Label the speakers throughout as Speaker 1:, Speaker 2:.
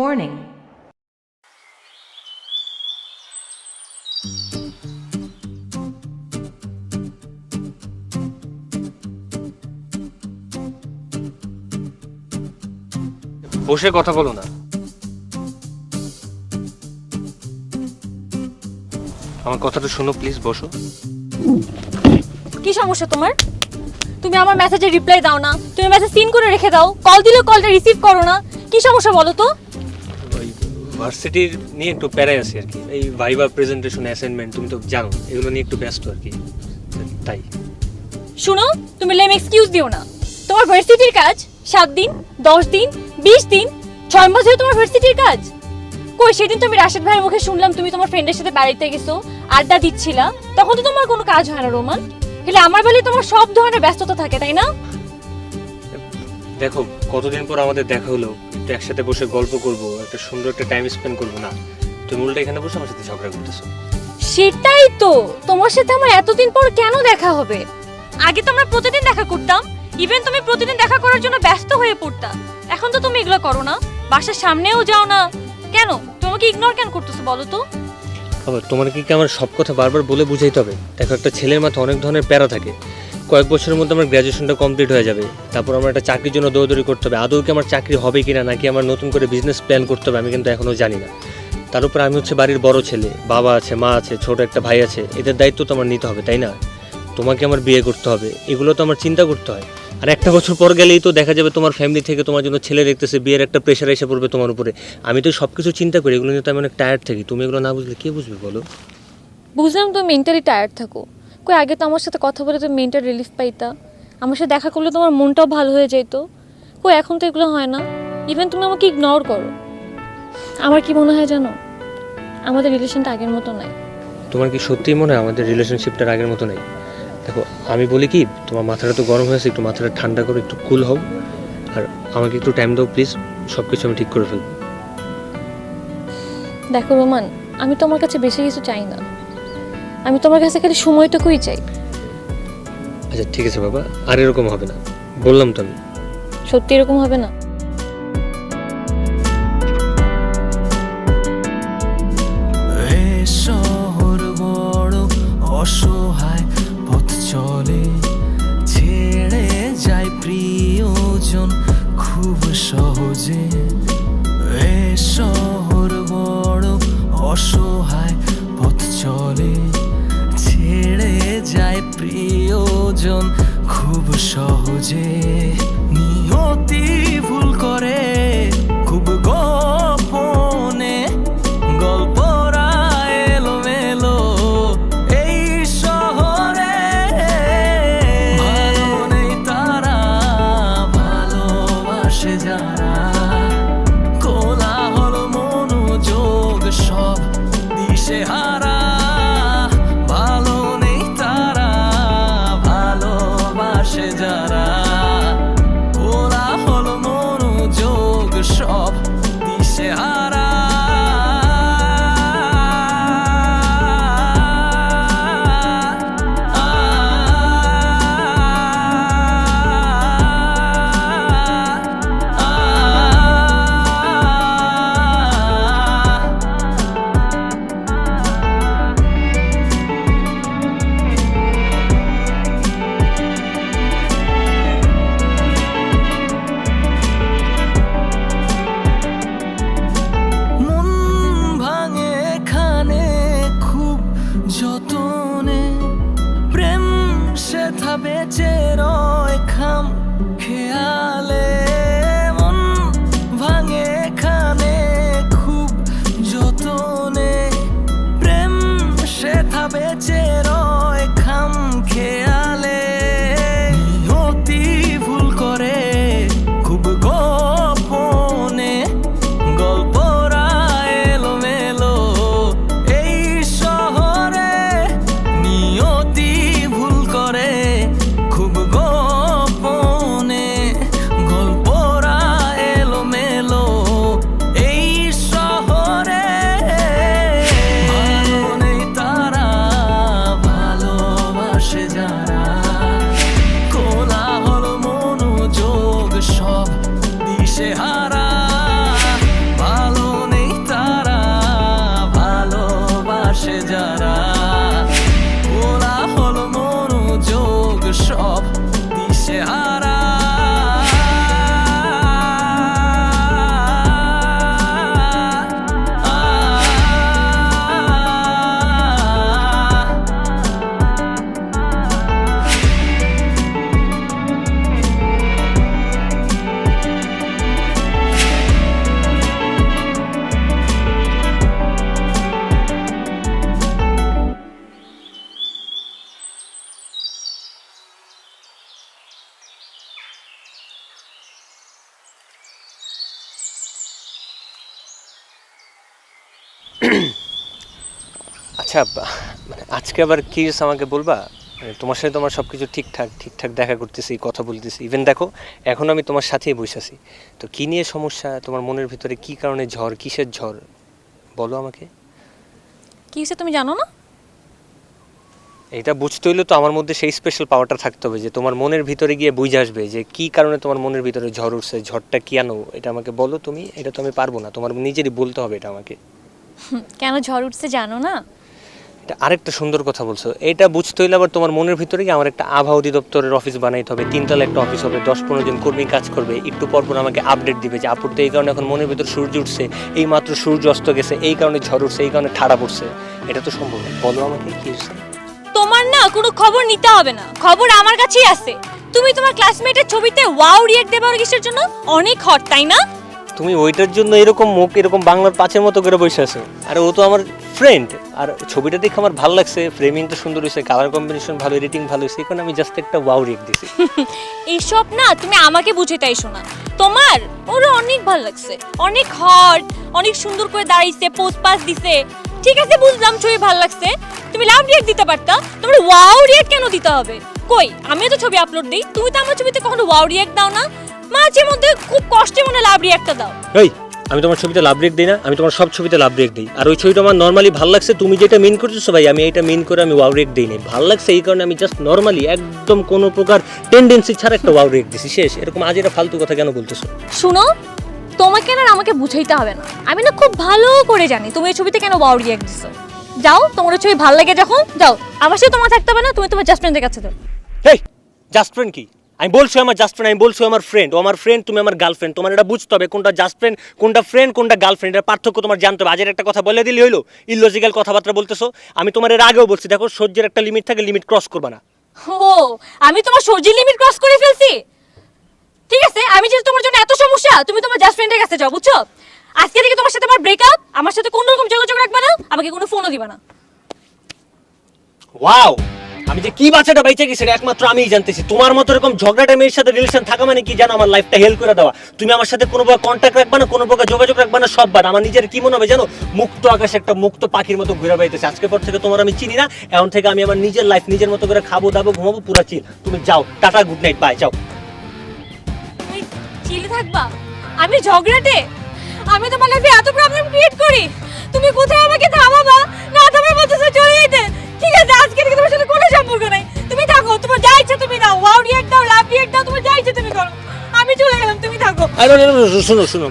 Speaker 1: Warning.
Speaker 2: বসে কথা বলো না। আমার কথাটা শোনো প্লিজ, বসো।
Speaker 3: কি সমস্যা তোমার? তুমি আমার মেসেজে রিপ্লাই দাও না, তুমি মেসেজ সিন করে রেখে দাও, কল দিলে কলটা রিসিভ করো না, কি সমস্যা বলো তো?
Speaker 2: ওই ভার্সিটির নিয়ে একটু প্যারায় আছি আর কি, এই ভাইবা প্রেজেন্টেশন অ্যাসাইনমেন্ট তুমি তো জানো, এগুলো নিয়ে একটু ব্যস্ত আর কি, তাই।
Speaker 3: শুনো, তুমি লেম এক্সকিউজ দিও না। তোমার ভার্সিটির কাজ 7 দিন, 10 দিন, 20 দিন, 6 মাস ধরে তোমার ভার্সিটির কাজ। কই সেদিন তুমি রাশেদ ভাইয়ের মুখে শুনলাম তুমি তোমার ফ্রেন্ডের সাথে বেড়াইতে গেছো, আড্ডা দিচ্ছিলা, তখন তো তোমার কোনো কাজ হয় না রোমান। হেলে আমার বেলায় তোমার সব ধরনের ব্যস্ততা থাকে, তাই না?
Speaker 2: দেখো কতদিন পর আমাদের দেখা হলো, একটু একসাথে বসে গল্প করব, একটা সুন্দর একটা টাইম স্পেন্ড করবো না, তুমি উল্টা এখানে বসে আমার সাথে ঝগড়া করতেছো।
Speaker 3: সেটাই তো, তোমার সাথে আমার এতদিন পর কেন দেখা হবে? আগে তো আমরা প্রতিদিন দেখা করতাম, ইভেন তুমি প্রতিদিন দেখা করার জন্য ব্যস্ত হয়ে পড়তা। এখন তো তুমি এগুলো করো না, বাসার সামনেও যাও না। কেন তোমাকে ইগনোর কেন করতেছো বলো তো?
Speaker 2: আবার তোমার কি আমার সব কথা বারবার বলে বুঝাইতে হবে? দেখো একটা ছেলের মাথায় অনেক ধরনের প্যারা থাকে, কয়েক বছরের মধ্যে আমার গ্র্যাজুয়েশনটা কমপ্লিট হয়ে যাবে, তারপর আমার একটা চাকরির জন্য দৌড়দৌড়ি করতে হবে, আদৌ কি আমার চাকরি হবে কিনা, নাকি আমার নতুন করে বিজনেস প্ল্যান করতে হবে, আমি কিন্তু এখনও জানি না। তার উপর আমি হচ্ছে বাড়ির বড় ছেলে, বাবা আছে, মা আছে, ছোট একটা ভাই আছে, এদের দায়িত্ব তো আমার নিতে হবে, তাই না? তোমাকে আমার বিয়ে করতে হবে, এগুলো তো আমার চিন্তা করতে হয়। আর একটা বছর পর গেলেই তো দেখা যাবে তোমার ফ্যামিলি থেকে তোমার জন্য ছেলে দেখতেছে, বিয়ের একটা প্রেশার এসে পড়বে তোমার উপরে। আমি তো সব কিছু চিন্তা করি, এগুলো নিয়ে তো আমি অনেক টায়ার্ড থাকি, তুমি এগুলো না বুঝলে কে বুঝবে বলো?
Speaker 3: বুঝলাম তুমি মেন্টালি টায়ার্ড থাকো, কই আগে তো আমার সাথে কথা বলে তুমি মেন্টাল রিলিফ পাইতা, আমার সাথে দেখা করলে তোমার মনটাও ভালো হয়ে যেত। কই এখন তো এগুলো হয় না, ইভেন তুমি আমাকে ইগনোর করো। আমার কি মনে হয় জানো, আমাদের রিলেশনটা আগের মতো নাই।
Speaker 2: তোমার কি সত্যিই মনে হয় আমাদের রিলেশনশিপটার আগের মতো নেই? দেখো আমি বলি কি, তোমার মাথাটা তো গরম হয়েছে, একটু মাথাটা ঠান্ডা করো, একটু কুল হও, আর আমাকে একটু টাইম দাও প্লিজ, সব কিছু আমি ঠিক করে ফেলবো।
Speaker 3: দেখো রোমান, আমি তোমার কাছে বেশি কিছু চাই না, আমি তোমার কাছে খালি সময়টুকুই চাই।
Speaker 2: আচ্ছা ঠিক আছে বাবা, আর এরকম হবে না, বললাম তো আমি।
Speaker 3: সত্যি এরকম হবে না?
Speaker 4: শহর বড় অসহায়, পথ চলে ছেড়ে যায় প্রিয়জন খুব সহজে। এ শহর বড় অসহায়, পথ চলে ছেড়ে যায় প্রিয়জন খুব সহজে। নিয়তি ভুল করে খুব গোপনে, গল্পরা এলোমেলো এই শহরে। ভালো নেই তারা, ভালোবাসে যারা, কোলাহল মনোযোগ সব দিশেহারা। ভালো নেই তারা, ভালোবাসে যারা, কোলাহল মনোযোগ সব দিশেহারা। মন ভাঙে এখানে খুব যতনে, প্রেম সেথা বেঁচে রয় খাম খেয়ালে। মন ভাঙে এখানে খুব যতনে, প্রেম সেথা বেঁচে রয় খাম খেয়ালে। নিয়তি ভুল করে খুব গোপনে, গল্পরা এলোমেলো এই শহরে। নিয়তি ভুল করে খুব গোপনে, গল্পরা এলোমেলো এই শহরে। ভালো নেই তারা,
Speaker 2: আচ্ছা মানে আজকে আবার কি হয়েছে আমাকে বলবা? মানে তোমার সাথে তোমার সব কিছু ঠিকঠাক দেখা করতেছি, কথা বলতেছি, ইভেন দেখো এখন আমি তোমার সাথেই বসেছি। তো কি নিয়ে সমস্যা? তোমার মনের ভিতরে কি কারণে ঝড়, কিসের ঝড় বলো আমাকে।
Speaker 3: কি হয়েছে তুমি জানো না?
Speaker 2: এটা বুঝতে হইলে তো আমার মধ্যে সেই স্পেশাল পাওয়ারটা থাকতে হবে যে তোমার মনের ভিতরে গিয়ে বুঝে আসবে যে কি কারণে তোমার মনের ভিতরে ঝড় উঠছে, ঝড়টা কেন, এটা আমাকে বলো তুমি। এটা তো আমি পারবো না, তোমার নিজেরই বলতে হবে এটা আমাকে।
Speaker 3: কেন ঝড় উঠছে জানো না?
Speaker 2: এটা আরেকটা সুন্দর কথা বলছো। এটা বুঝতে হইলে আবার তোমার মনের ভিতরে গিয়ে আমার একটা আবহাওয়া অধিদপ্তরের অফিস বানাইতে হবে, 3 তলা একটা অফিস হবে, 10-15 জন কর্মী কাজ করবে, একটু পরপর আমাকে আপডেট দিবে যে আপুর তো এই কারণে এখন মনের ভিতর সূর্য উঠছে, এই মাত্র সূর্য অস্ত গেছে, এই কারণে ঝড় উঠছে, এই কারণে ঠাড়া পড়ছে। এটা তো সম্ভব না, বলো আমাকে কি হচ্ছে।
Speaker 3: তোমার না কোনো খবর নিতে হবে না, খবর আমার কাছেই আছে। তুমি তোমার ক্লাসমেটের ছবিতে ওয়াও রিয়েক্ট দেবার কিসের জন্য? অনেক হট তাই না?
Speaker 2: তুমি ওইটার জন্য এরকম মুখ এরকম বাংলার পাঁচের মতো করে বসে আছো? আরে ও তো আমার ফ্রেন্ড, আর ছবিটা দেখে আমার ভালো লাগছে, ফ্রেমিংটা সুন্দর হয়েছে, কালার কম্বিনেশন ভালো, এডিটিং ভালো হয়েছে, এই কারণে আমি জাস্ট একটা ওয়াও রিয়েক্ট দিছি।
Speaker 3: এইসব না তুমি আমাকে বুঝাইতে আইসো না। তোমার ওরা অনেক ভালো লাগছে, অনেক হট, অনেক সুন্দর করে দাঁড়াইছে, পোজ পাস দিছে, ঠিক আছে বুঝলাম ছবি ভালো লাগছে, তুমি লাভ রিয়েক্ট দিতে পারতা, তোমার ওয়াও রিয়েক্ট কেন দিতে হবে? কই আমিও তো ছবি আপলোড দিই, তুমি তো আমার ছবিতে কখনো ওয়াও রিয়েক্ট দাও না, মাঝে মধ্যে খুব কষ্টে মনে লাভ রিয়েক্টটা দাও।
Speaker 2: এই আমি তোমার ছবিতে লাভ রিয়েক্ট দিই না? আমি তোমার সব ছবিতে লাভ রিয়েক্ট দিই, আর ওই ছবিটা আমার নর্মালি ভালো লাগছে, তুমি যেটা মিন করতেছো ভাই আমি এটা মিন করে আমি ওয়াও রিয়েক্ট দিই না, ভালো লাগছে এই কারণে আমি জাস্ট নর্মালি একদম কোনো প্রকার টেন্ডেন্সি ছাড়া একটা ওয়াও রিয়েক্ট দিছি, শেষ। এরকম আজ এটা ফালতু কথা কেন বলতেছো?
Speaker 3: শুনো, তোমাকে না আমাকে বুঝাইতে হবে না, আমি না খুব ভালো করে জানি তুমি এই ছবিতে কেন ওয়াও রিয়েক্ট দিছো। যাও, তোমার ওই ছবি ভালো লাগে যখন, যাও, আমার সাথে তোমার থাকতে হবে না, তুমি তোমার জাস্ট ফ্রেন্ডের কাছে যাও।
Speaker 2: এই জাস্ট ফ্রেন্ড কি? আমি বলছি আমার জাস্ট ফ্রেন্ড, আমি বলছি আমার ফ্রেন্ড, ও আমার ফ্রেন্ড, তুমি আমার গার্লফ্রেন্ড। তোমার এটা বুঝতে হবে কোনটা জাস্ট ফ্রেন্ড, কোনটা ফ্রেন্ড, কোনটা গার্লফ্রেন্ড, এর পার্থক্য তোমার জানতে হবে। আজের একটা কথা বলে দিলি হইলো? ইললজিক্যাল কথাবার্তা বলতেছো। আমি তোমার এর আগেও বলছি দেখো সহ্যের একটা লিমিট থাকে, লিমিট ক্রস করবা না।
Speaker 3: ও, আমি তোমার সহ্যের লিমিট ক্রস করে ফেলছি? ঠিক আছে, আমি যদি তোমার জন্য এত সমস্যা, তুমি তোমার জাস্ট ফ্রেন্ডের কাছে যাও, বুঝছো? আজকে থেকে তোমার সাথে আমার ব্রেকআপ, আমার সাথে কোনো রকম যোগাযোগ রাখবে না, আমাকে কোনো ফোনও দিবা না।
Speaker 2: ওয়াও, আমি যে কি বাচ্চাটা বেঁচে গেছি সেটা একমাত্র আমিই জানতেছি। তোমার মতো এরকম ঝগড়াটা মেয়ের সাথে রিলেশন থাকা মানে কি জানো? আমার লাইফটা হেল্প করে দেওয়া। তুমি আমার সাথে কোনো প্রকার কন্ট্যাক্ট রাখবা না, কোনো প্রকার যোগাযোগ রাখবা না, সব বাদ। আমার নিজের কি মনে হবে জানো? মুক্ত আকাশে একটা মুক্ত পাখির মতো ঘুরে বেড়াইতেছে। আজকের পর থেকে তোমার আমি চিনি না, এখন থেকে আমি আমার নিজের লাইফ নিজের মতো করে খাবো দাবো ঘুমাবো, পুরা চিল। তুমি যাও, টাটা, গুড নাইট, বাই, যাও।
Speaker 3: তুমি চিলে থাকবা, আমি ঝগড়াটে? আমি তোমার লাইফে এত প্রবলেম ক্রিয়েট করি, তুমি কোথায় আমাকে থামাবা? না থামার মতো চলে যেতে। ঠিক আছে, আজকে থেকে তোমার সাথে কোনো সম্পর্ক নাই, তুমি থাকো, তোমার যা ইচ্ছা তুমি দাও, ওয়াও রিয়েক্ট দাও, লাভ রিয়েক্ট দাও, তোমার যা ইচ্ছা তুমি করো, আমি চলে গেলাম, তুমি থাকো।
Speaker 2: আরে শোনো শোনো,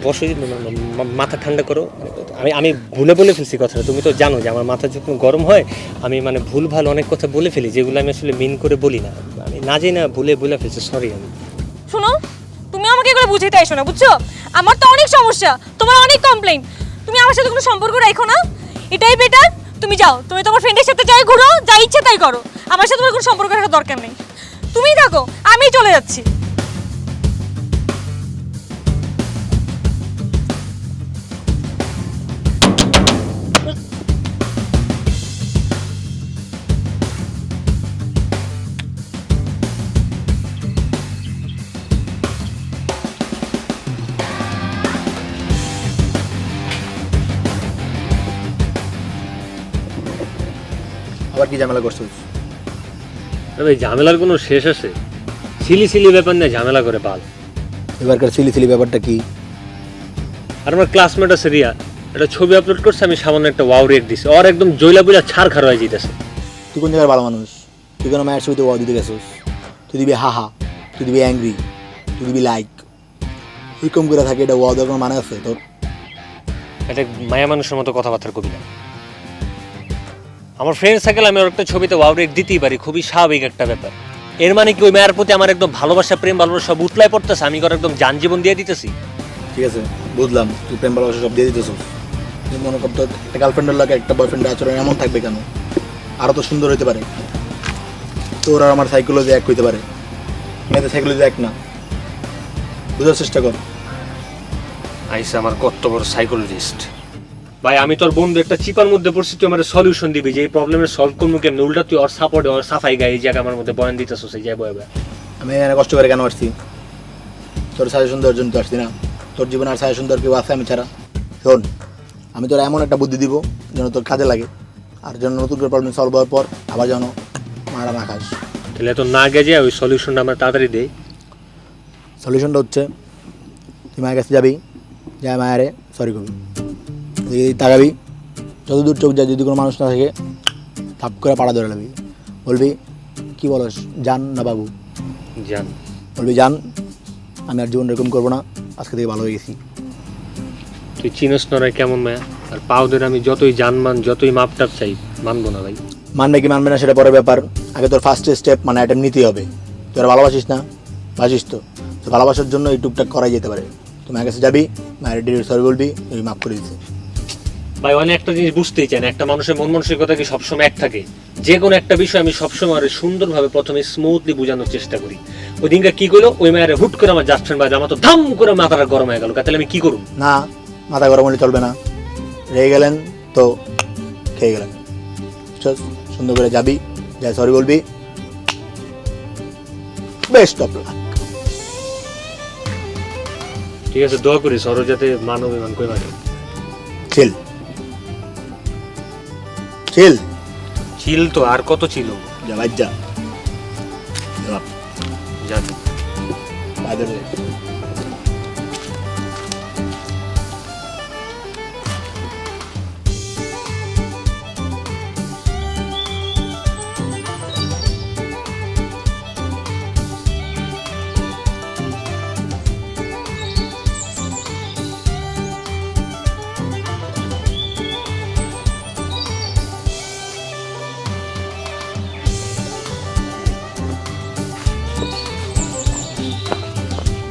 Speaker 2: বসো, মাথা ঠান্ডা করো। আমি ভুলে বলে ফেলছি কথাটা, তুমি তো জানো যে আমার মাথা যখন গরম হয় আমি মানে ভুল ভাল অনেক কথা বলে ফেলি, যেগুলো আমি আসলে মিন করে বলি না, আমি না জানি না ভুলে বলে ফেলছি, সরি। আমি
Speaker 3: শোনো, তুমি আমাকে এগুলো বুঝাইতে আইসো না, বুঝছো? আমার তো অনেক সমস্যা, তোমার অনেক কমপ্লেইন, তুমি আমার সাথে কোনো সম্পর্ক রাখো না, এটাই বেটার। তুমি যাও, তুমি তোমার ফ্রেন্ডের সাথে যাই ঘুরো, যা ইচ্ছে তাই করো, আমার সাথে তোমার কোনো সম্পর্ক রাখার দরকার নেই, তুমিই থাকো, আমি চলে যাচ্ছি।
Speaker 1: আবার কি ঝামেলা করছিস?
Speaker 2: ভাই ঝামেলার কোনো শেষ আছে? সিলি ব্যাপার নিয়ে ঝামেলা করে পাল।
Speaker 1: এবারকার সিলি ব্যাপারটা কি?
Speaker 2: আর আমার ক্লাসমেট আছে রিয়া, একটা ছবি আপলোড করছে, আমি সামান্য একটা ওয়াও রিয়েক্ট দিছি, ওর একদম জয়লা বুঝা ছাড় খার হয়ে যেতেছে।
Speaker 1: তুই কোন জায়গার ভালো মানুষ? তুই কেন মায়ের ছবিতে ওয়া দিতে গেছিস? তুই দিবি হাহা, তুই দিবি অ্যাংরি, তুই দিবি লাইক, এরকম করে থাকে, এটা ওয়া দেওয়ার কোনো মানে আছে তোর?
Speaker 2: এটা মায়া মানুষের মতো কথাবার্তার কবি না। আমার ফ্রেন্ড সার্কেল, আমি ওর একটা ছবিতে ওয়াও রিয়েক্ট দিতেই পারি, খুবই স্বাভাবিক একটা ব্যাপার। এর মানে কি ওই মায়ের প্রতি আমার একদম ভালোবাসা, প্রেম ভালোবাসা সব উতলায় পড়তেছে, আমি ওর একদম যান জীবন দিয়ে দিতেছি?
Speaker 1: ঠিক আছে, বুঝলাম তুই প্রেম ভালোবাসা সব দিয়ে দিতেছিস, তুই মনে করতো একটা গার্লফ্রেন্ডের লাগে একটা বয়ফ্রেন্ডের আচরণ এমন থাকবে কেন? আরও তো সুন্দর হইতে পারে, তোর আর আমার সাইকোলজি এক হইতে পারে, মেয়েদের সাইকোলজি এক না, বোঝার চেষ্টা কর।
Speaker 2: আইসা আমার কত বড় সাইকোলজিস্ট। ভাই আমি তোর বন্ধু, একটা চিপার মধ্যে পড়ছি, তুই আমার সলিউশন দিবি যে এই প্রবলেমের সলভ করবো কেমন? উল্টা তুই ওর সাপোর্টে ওর সাফাই গায়ে এই জায়গা আমার মধ্যে বয়ান দিতেছ, সেই যাই বয়াবে।
Speaker 1: আমি এখানে কষ্ট করে কেন আসছি? তোর সাজেশন দেওয়ার জন্য তো আসছি না। তোর জীবনে আর সাজেশন দেওয়ার কেউ আছে আমি ছাড়া? শোন, আমি তোর এমন একটা বুদ্ধি দিব যেন তোর কাজে লাগে, আর যেন নতুন করে প্রবলেম সলভ হওয়ার পর আবার যেন মারা না খাস।
Speaker 2: তাহলে তো না গেছে ওই সলিউশনটা আমরা তাড়াতাড়ি দেই।
Speaker 1: সলিউশনটা হচ্ছে তুই মায়ের কাছে যাবি, যা মায়ারে সরি করবি, তুই তাকাবি, যত দূর চোখ যায় যদি কোনো মানুষ না থাকে থাপ করে পাড়া ধরে নেবি, বলবি কী বলস জান না বাবু,
Speaker 2: জান
Speaker 1: বলবি জান আমি আর জীবন এরকম করবো না, আজকে থেকে ভালো হয়ে গেছি।
Speaker 2: তুই চিনস নয় কেমন মায়া, আর পাও ধরে আমি যতই জানমান যতই মাপ টাপ চাই মানবো না ভাই।
Speaker 1: মানবে কি মানবে না সেটা পরের ব্যাপার, আগে তোর ফার্স্ট স্টেপ মানে অ্যাটেম্প নিতেই হবে। তুই আর ভালোবাসিস না, বাসিস তো, তো ভালোবাসার জন্য এই টুকটাক করাই যেতে পারে। তুই মায়ের কাছে যাবি, মায়ের ডিরেক্ট সরি বলবি, তুই মাফ করে দিতে।
Speaker 2: ভাই অনেক একটা জিনিস বুঝতেই চাই না, একটা মানুষের মন মানসিকতা কি সবসময় এক থাকে? যে কোনো একটা বিষয় আমি সবসময় আরো সুন্দরভাবে প্রথমে স্মুথলি বোঝানোর চেষ্টা করি। ওই দিনকে কি করলো, ওই মায়ের হুট করে আমার জাস্ট ফ্রেন্ড বাজে, আমার তো ধাম করে মাথাটা গরম হয়ে গেল, তাহলে আমি কি করব?
Speaker 1: না, মাথা গরম হলে চলবে না, রেগে গেলেন তো খেয়ে গেলেন। সুন্দর করে যাবি, যাই সরি বলবি, বেস্ট অফ লাক।
Speaker 2: ঠিক আছে, দোয়া করি সরো যাতে মান অভিমান কই মানে।
Speaker 1: চিল চিল
Speaker 2: চিল তো আর কত ছিল,
Speaker 1: যা ভাই যা
Speaker 2: জানি
Speaker 1: বাদে।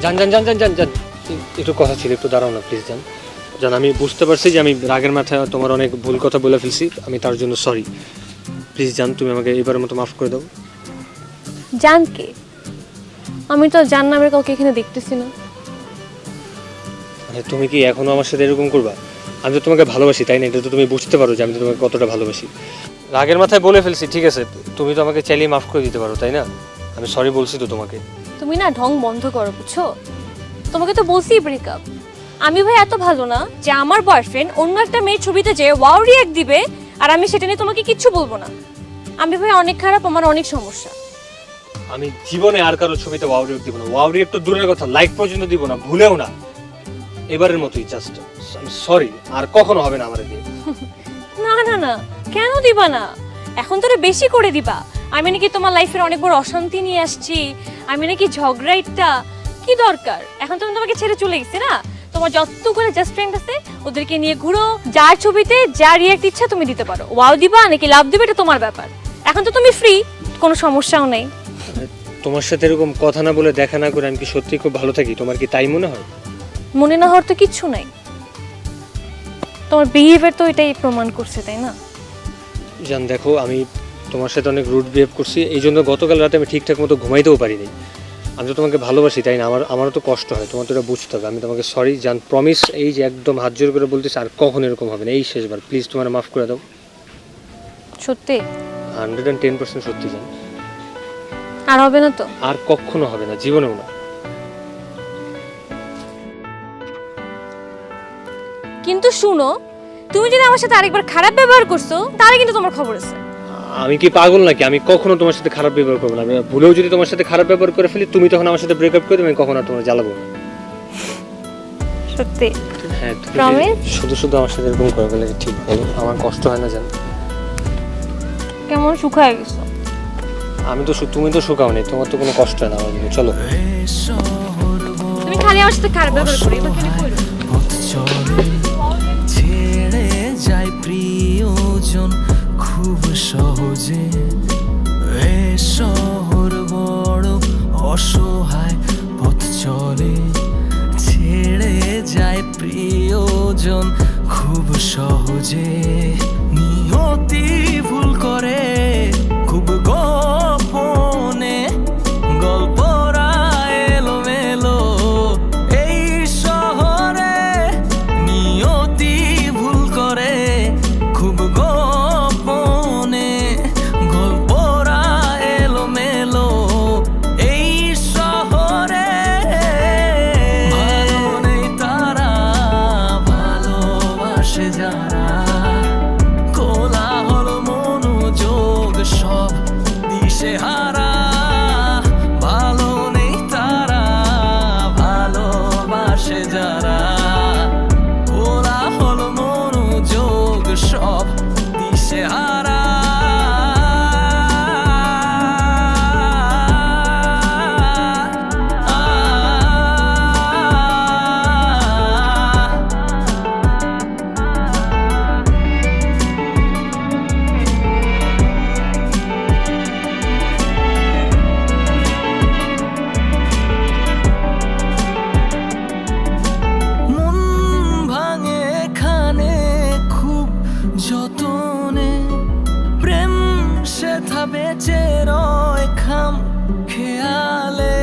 Speaker 2: জান জান জান জান জান জান একটু কথা ছিল, একটু দাঁড়াও না প্লিজ। জান জান আমি বুঝতে পারছি যে আমি রাগের মাথায় তোমার অনেক ভুল কথা বলে ফেলছি, আমি তার জন্য সরি। প্লিজ জান তুমি আমাকে এবারের মতো মাফ করে দাও।
Speaker 3: জানকে আমি তো জান নামের কাউকে এখানে দেখতেছি না।
Speaker 2: মানে তুমি কি এখনো আমার সাথে এরকম করবা? আমি তো তোমাকে ভালোবাসি তাই না, এটা তো তুমি বুঝতে পারো যে আমি তো তোমাকে কতটা ভালোবাসি। রাগের মাথায় বলে ফেলছি, ঠিক আছে, তুমি তো আমাকে চাইলেই মাফ করে দিতে পারো তাই না? আমি সরি বলছি তো তোমাকে।
Speaker 3: তুমি না ঢং বন্ধ করো, বুঝছো? তোমাকে তো বলছি ব্রেকআপ। আমি ভাই এত ভালো না যে আমার বয়ফ্রেন্ড অন্য একটা মেয়ের ছবিতে যে ওয়াও রিঅ্যাক্ট দিবে আর আমি সেটা নিয়ে তোমাকে কিচ্ছু বলবো না। আমি ভাই অনেক খারাপ, আমার অনেক সমস্যা।
Speaker 2: আমি জীবনে আর কারো ছবিতে ওয়াও রিঅ্যাক্ট দিব না, ওয়াও রিঅ্যাক্ট তো দূরের কথা, লাইক পর্যন্ত দিব না, ভুলেও না। এবারের মতোই জাস্ট আমি সরি, আর কখনো হবে না আমার দিয়ে।
Speaker 3: না না না, কেন দিবা না? এখন তো বেশি করে দিবা। আমি নাকি তোমার লাইফের অনেক বড় অশান্তি নিয়ে আসছি, আমি নাকি ঝগড়াইটা কি দরকার? এখন তো আমি তোমাকে ছেড়ে চলে গেছি না, তোমার যতগুলো জাস্ট ফ্রেন্ড আছে ওদেরকে নিয়ে ঘুরো, যার ছবিতে যা রিঅ্যাক্ট ইচ্ছা তুমি দিতে পারো। ওয়াও দিবা নাকি লাভ দিবে এটা তোমার ব্যাপার, এখন তো তুমি ফ্রি, কোনো সমস্যাও নেই।
Speaker 2: তোমার সাথে এরকম কথা না বলে দেখা না করে আমি কি সত্যি খুব ভালো থাকি? তোমার কি তাই মনে হয়?
Speaker 3: মনে না হওয়ার তো কিচ্ছু নাই, তোমার বিহেভিয়ার তো এটাই প্রমাণ করছে, তাই না?
Speaker 2: জান দেখো, আমি তোমার সাথে অনেক রুড বিহেভ করছি, এই জন্য গতকাল রাতে আমি ঠিকঠাক মতো ঘুমাইতেও পারিনি। আমি তো তোমাকে ভালোবাসি তাই না, আমারও তো কষ্ট হয়, তোমার তো এটা বুঝতে হবে। আমি তোমাকে সরি জান, প্রমিস, এই যে একদম হাত জোর করে বলতেছি আর কখনো এরকম হবে না, এই শেষবার প্লিজ তোমার মাফ করে দাও।
Speaker 3: সত্যি
Speaker 2: 110% সত্যি জান,
Speaker 3: আর হবে না তো?
Speaker 2: আর কখনো হবে না, জীবনেও না।
Speaker 3: কিন্তু শুনো, তুমি যদি আমার সাথে আরেকবার খারাপ ব্যবহার করছো তাহলে কিন্তু তোমার খবর আছে।
Speaker 2: আমি কি পাগল নাকি? আমি কখনো তোমার সাথে খারাপ ব্যবহার করবো না। আমি ভুলেও যদি তোমার সাথে খারাপ ব্যবহার করে ফেলি, তুমি তখন আমার সাথে ব্রেকআপ করে দেবে, আমি কখনো আর তোমার জ্বালাবো না।
Speaker 3: সত্যি?
Speaker 2: হ্যাঁ, তুমি
Speaker 3: Promise?
Speaker 2: শুধু শুধু আমার সাথে এরকম করে ফেলে ঠিক বলো, আমার কষ্ট হয় না জান?
Speaker 3: কেমন শুকায় গেছো?
Speaker 2: আমি তো তুমি তো শুকাও নেই, তোমার তো কোনো কষ্ট হয় না আমার জন্য। চলো,
Speaker 3: তুমি খালি আমার সাথে খারাপ ব্যবহার করো, এবার কেন কইরো?
Speaker 4: পথ চলে ছেড়ে যায় প্রিয়জন খুব সহজে। এ শহর বড় অসহায়, পথ চলে ছেড়ে যায় প্রিয়জন খুব সহজে। নিয়তি ভুল করে খুব গোপনে, গল্পরা এলোমেলো এই শহরে। নিয়তি ভুল করে খুব গোপনে, গল্পরা এলোমেলো এই শহরে। ভালো নেই তারা, ভালোবাসে যায় বেঁচে রয় খাম খেয়ালে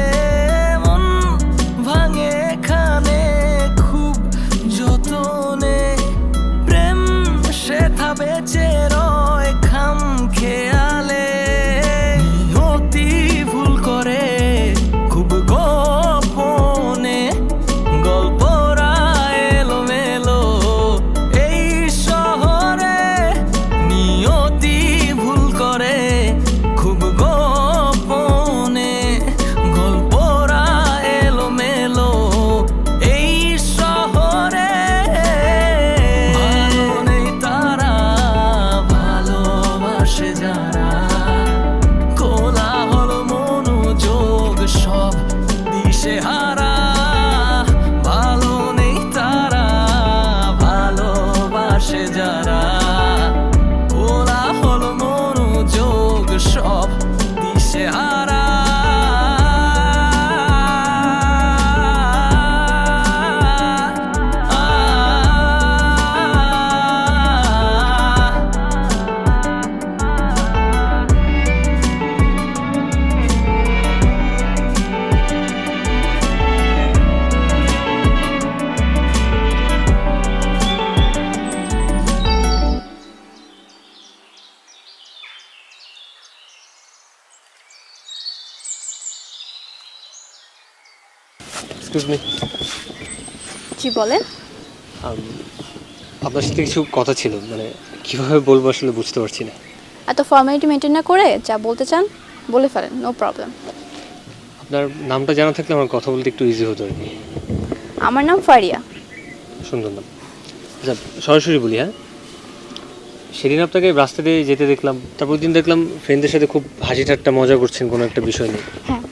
Speaker 4: মন ভাঙে এখানে খুব যতনে প্রেম সেথা বেঁচে রয় খাম খেয়ালে নিয়তি ভুল করে খুব গোপনে গল্পরা এলোমেলো এই শহরে নিয়তি ভুল করে খুব গোপনে গল্পরা এলোমেলো এই শহরে ভালো নেই তারা ভালোবাসে যারা কোলাহল মনোযোগ সব দিশেহারা ভালো নেই তারা ভালোবাসে যারা কোলাহল মনোযোগ সব দিশেহারা
Speaker 2: এক্সকিউজ মি,
Speaker 3: জি বলেন।
Speaker 2: আপনার সাথে কিছু কথা ছিল, মানে কিভাবে বলবো আসলে বুঝতে পারছি না।
Speaker 3: এত ফর্মালিটি মেনটেন না করে যা বলতে চান বলে ফেলেন, নো প্রবলেম।
Speaker 2: আপনার নামটা জানা থাকলে আমার কথা বলতে একটু ইজি হতো আর কি।
Speaker 3: আমার নাম ফারিয়া।
Speaker 2: সুন্দর নাম। আচ্ছা সরাসরি বলি, হ্যাঁ, সেদিন আপনাকে রাস্তা দিয়ে যেতে দেখলাম, তারপর দিন দেখলাম ফ্রেন্ডদের সাথে খুব হাসি ঠাট্টা মজা করছেন কোনো একটা বিষয় নিয়ে।
Speaker 3: হ্যাঁ,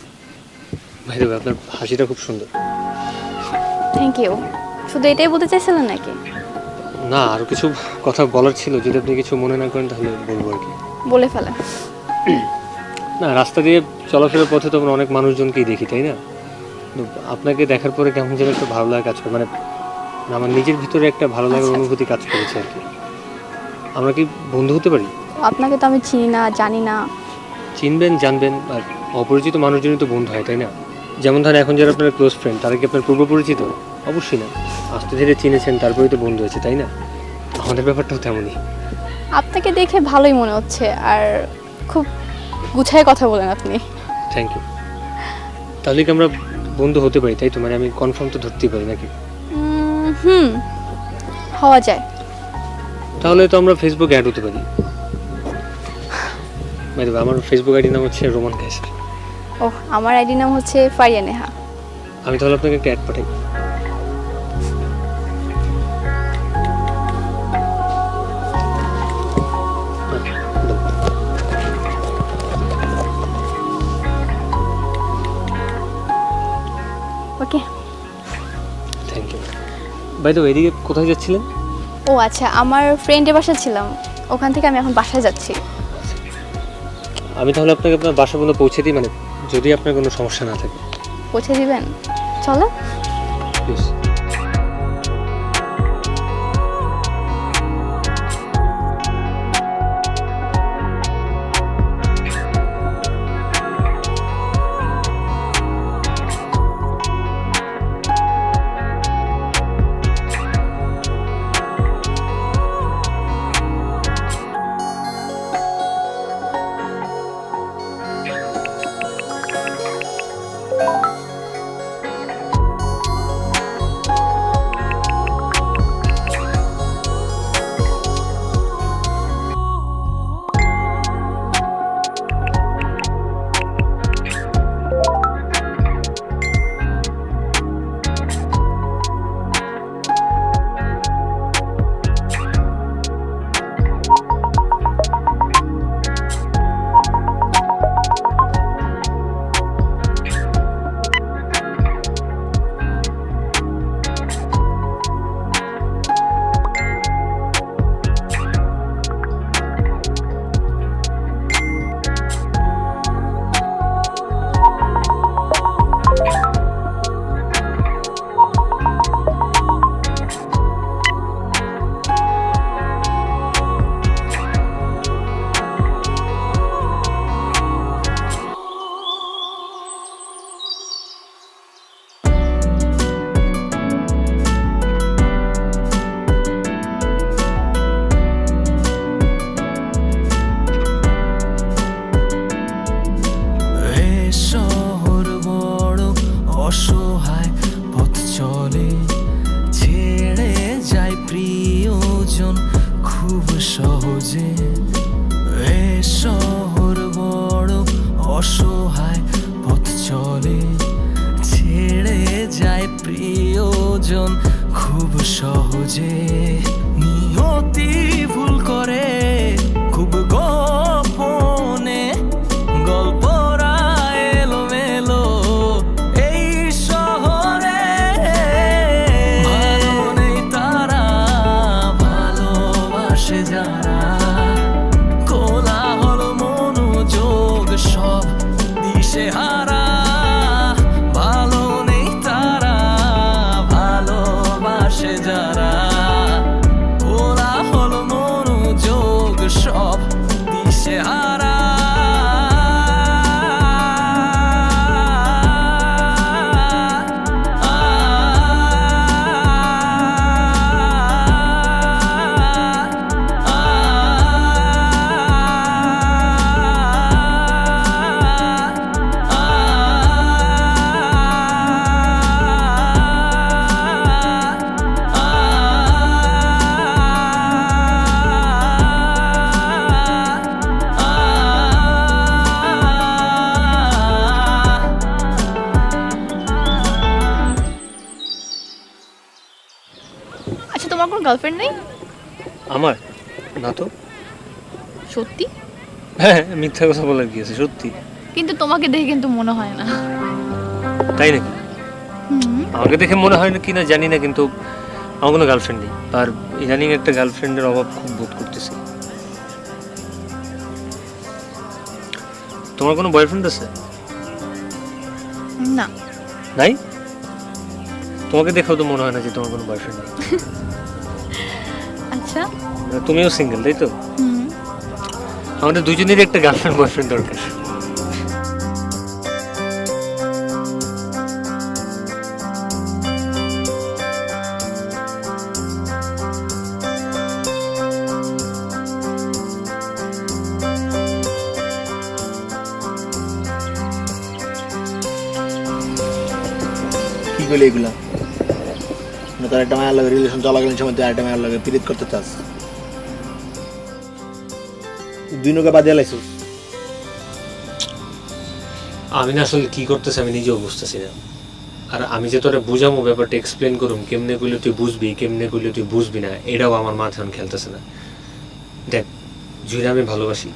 Speaker 2: ভাই দেবে আপনার হাসিটা খুব সুন্দর।
Speaker 3: Thank you. শুধু এটাই বলতে চাইছিলেন নাকি?
Speaker 2: না, আরও কিছু কথা বলার ছিল, যদি আপনি কিছু মনে না করেন তাহলে বলবো আর কি।
Speaker 3: বলে ফেলেন।
Speaker 2: না, রাস্তা দিয়ে চলাফেরার পথে তো আমরা অনেক মানুষজনকেই দেখি, তাই না? কিন্তু আপনাকে দেখার পরে কেমন যেন একটা ভালো লাগা কাজ করে, মানে আমার নিজের ভিতরে একটা ভালো লাগার
Speaker 3: আচ্ছা।
Speaker 2: অনুভূতি কাজ করেছে আর কি। আমরা কি বন্ধু হতে পারি?
Speaker 3: আপনাকে তো আমি চিনি না, জানি না।
Speaker 2: চিনবেন, জানবেন, আর অপরিচিত মানুষজনই তো বন্ধু হয়, তাই না? যেমন ধরেন এখন যারা আপনার ক্লোজ ফ্রেন্ড, তারা কি আপনার পূর্ব পরিচিত? অবশ্যই না, আস্তে ধীরে চিনেছেন তারপরেই তো বন্ধু হয়েছে, তাই না? আমাদের ব্যাপারটাও তেমনই।
Speaker 3: আপনাকে দেখে ভালোই মনে হচ্ছে, আর খুব গুছায় কথা বলেন আপনি।
Speaker 2: Thank you. তাহলে কি আমরা বন্ধু হতে পারি, তাই তো? মানে আমি কনফার্ম তো ধরতেই পারি নাকি?
Speaker 3: হুম, হওয়া যায়।
Speaker 2: তাহলে তো আমরা ফেসবুকে অ্যাড হতে পারি। আমার ফেসবুক আইডি নাম হচ্ছে রোমান কায়সার।
Speaker 3: ও, আমার আইডি নাম হচ্ছে ফারিয়া নেহা।
Speaker 2: আমি তাহলে আপনাকে একটা অ্যাড পাঠাই।
Speaker 3: Okay,
Speaker 2: thank you. By the way, এদিকে কোথায় যাচ্ছিলেন?
Speaker 3: ও আচ্ছা, আমার ফ্রেন্ডের বাসায় ছিলাম, ওখান থেকে আমি এখন বাসায় যাচ্ছি।
Speaker 2: আমি তাহলে আপনাকে আপনার বাসা পর্যন্ত পৌঁছে দিই, মানে যদি আপনার কোনো সমস্যা না থাকে।
Speaker 3: পৌঁছে দিবেন? চলো।
Speaker 2: প্লিজ।
Speaker 4: অসহায় পথ চলে, ছেড়ে যায় প্রিয়জন খুব সহজে। নিয়তি ভুল করে খুব গোপনে, গল্পরা এলোমেলো এই শহরে। ভালো নেই তারা, ভালোবাসে যারা, কোলাহল মনোযোগ সব দিশেহারা। ভালো নেই তারা, ভালোবাসে যারা, কোলাহল মনোযোগ সব দিশেহারা।
Speaker 5: আচ্ছা, তোমার কোনো গার্লফ্রেন্ড নেই?
Speaker 2: আমার না তো।
Speaker 5: সত্যি?
Speaker 2: হ্যাঁ, মিথ্যা কথা বলার কি আছে, সত্যি।
Speaker 5: কিন্তু তোমাকে দেখে কিন্তু মনে হয় না।
Speaker 2: তাই নাকি? আমাকে দেখে মনে হয় না কি না জানি না, কিন্তু আমার কোনো গার্লফ্রেন্ড নেই। আর ইদানিং একটা গার্লফ্রেন্ডের অভাব খুব বোধ করতেছি। তোমার কোনো বয়ফ্রেন্ড আছে?
Speaker 5: না।
Speaker 2: নাই? তোমাকে দেখেও তো মনে হয় না যে তোমার কোনো বয়ফ্রেন্ড নেই।
Speaker 5: আচ্ছা।
Speaker 2: তুমিও সিঙ্গেল, তাই তো? আমাদের দুজনেরই একটা গার্লফ্রেন্ড বয়ফ্রেন্ড দরকার।
Speaker 1: কি করলে এগুলা? তোর একটা মায়ের লাগে রিলেশন চলাকালীন সময় তুই একটা মায়ের লাগে পিরিত করতে চাস, দুই নৌকা বাজিয়ে লাইছিস।
Speaker 2: আমি না আসলে কি করতেছি আমি নিজেও বুঝতেছি না। আর আমি যে তোরা বুঝামো ব্যাপারটা এক্সপ্লেন করুম, কেমনে করলে তুই বুঝবি, কেমনে করলে তুই বুঝবি না, এটাও আমার মাথায় খেলতেছে না। দেখ, জুইরে আমি ভালোবাসি,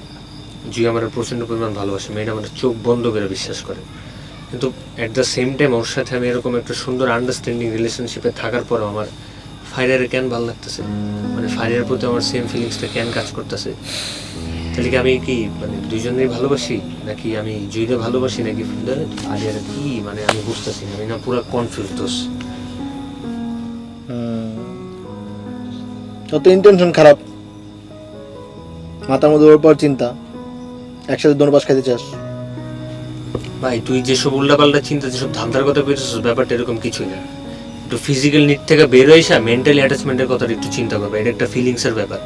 Speaker 2: জুই আমার প্রচণ্ড পরিমাণ ভালোবাসি, মেয়েটা আমার চোখ বন্ধ করে বিশ্বাস করে। কিন্তু অ্যাট দ্য সেম টাইম ওর সাথে আমি এরকম একটা সুন্দর আন্ডারস্ট্যান্ডিং রিলেশনশিপে থাকার পরেও আমার ফাইরারে কেন ভালো লাগতেছে, মানে ফাইরার প্রতি আমার সেম ফিলিংসটা কেন কাজ করতেছে। তাহলে কি আমি কি মানে দুজনেই ভালোবাসি, নাকি আমি জুইরে ভালোবাসি, নাকি ফাইরার কি, মানে আমি বুঝতেছি না। আমি না পুরো কনফিউজ দোষ।
Speaker 1: যত ইন্টেনশন খারাপ, মাথার মধ্যে ওর পর চিন্তা, একসাথে দোনো পাশ খাইতে চাস।
Speaker 2: ভাই তুই যেসব উল্টাপাল্টা চিন্তা, যেসব ধান্দার কথা পেয়েছিস, ব্যাপারটা এরকম কিছুই না। একটু ফিজিক্যাল নিড থেকে বের হয়ে এসে মেন্টালি অ্যাটাচমেন্টের কথা একটু চিন্তা করবে। এটা একটা ফিলিংসের ব্যাপার।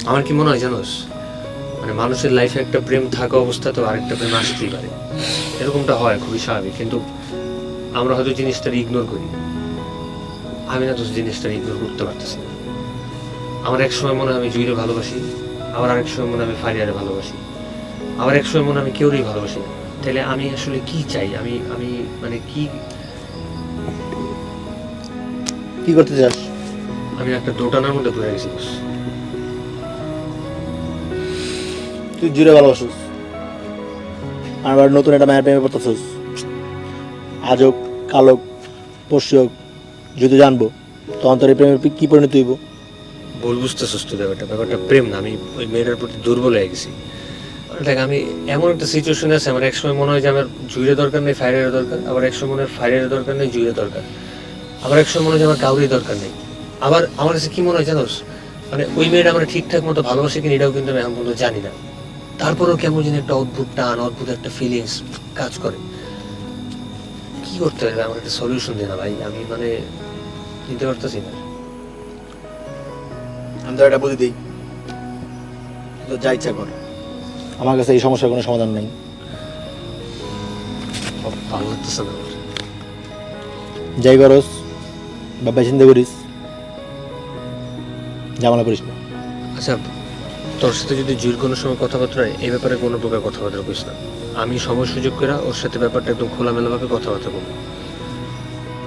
Speaker 2: আমার কি মনে হয় জানোস, মানে মানুষের লাইফে একটা প্রেম থাকা অবস্থাতেও আরেকটা প্রেম আসতেই পারে, এরকমটা হয়, খুবই স্বাভাবিক। কিন্তু আমরা হয়তো জিনিসটা ইগনোর করি। আমি না তো জিনিসটা ইগনোর করতে পারতেছি না। আমার এক সময় মনে হয় আমি জুইরে ভালোবাসি, আবার আরেক সময় মনে হয় আমি ফারিয়ারে ভালোবাসি, আবার এক সময় মনে হয় আমি কেউরই ভালোবাসি না। তাহলে আমি আসলে কি চাই? আমি আমি মানে কি
Speaker 1: কি করতে চাস?
Speaker 2: আমি একটা দোটানার মধ্যে পড়ে গেছি।
Speaker 1: তুই জুড়ে ভালোবাসিস, আবার নতুন একটা মায়ের প্রেমে পড়তেছিস। আজ হোক কাল হোক পরশু হোক, যদি জানবো তখন তোর এই প্রেমের কি পরিণতি হইব?
Speaker 2: ভুল বুঝতেছিস তুই ব্যাপারটা। ব্যাপারটা প্রেম না, আমি ওই মেয়েটার প্রতি দুর্বল হয়ে গেছি। দেখ, আমি এমন একটা সিচুয়েশন আছে, আমার এক সময় মনে হয় যে আমার জুইরে দরকার নেই, ফায়ারের দরকার, আবার এক সময় মনে হয় ফায়ারের দরকার নেই, জুইরে দরকার, আবার এক সময় মনে হয় যে আমার কাউরই দরকার নেই। আবার আমার কাছে কি মনে হয় জানোস, মানে ওই মেয়েটা আমার ঠিকঠাক মতো ভালোবাসে কিনা এটাও কিন্তু আমি এখন পর্যন্ত জানি না। তারপরেও কেমন যেন একটা অদ্ভুত টান, অদ্ভুত একটা ফিলিংস কাজ করে। কি করতে হবে? আমার একটা সলিউশন দে না ভাই, আমি মানে নিতে পারতেছি না।
Speaker 1: আমি তো এটা বুঝি দিই, তো যা ইচ্ছা কর, আমার কাছে এই সমস্যার কোনো সমাধান নেই।
Speaker 2: ভালো লাগতেছে না আমার।
Speaker 1: যাই করস বা বেচিন্তা করিস, ঝামেলা করিস না।
Speaker 2: আচ্ছা, তোর সাথে যদি জুর কোনো সময় কথাবার্তা হয় এই ব্যাপারে কোনো প্রকার কথাবার্তা কইস না। আমি সময় সুযোগ করে ওর সাথে ব্যাপারটা একদম খোলামেলাভাবে কথাবার্তা বলবো।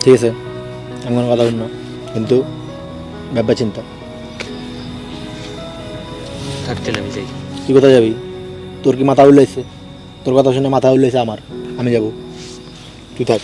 Speaker 1: ঠিক আছে, আমি কোনো কথা বলব না, কিন্তু ব্যাপার চিন্তা।
Speaker 2: থাকতে আমি যাই।
Speaker 1: তুই কোথায় যাবি? তোর কি মাথা উল্লাইছে? তোর কথা শুনে মাথা উল্লাইছে আমার, আমি যাব, তুই থাক।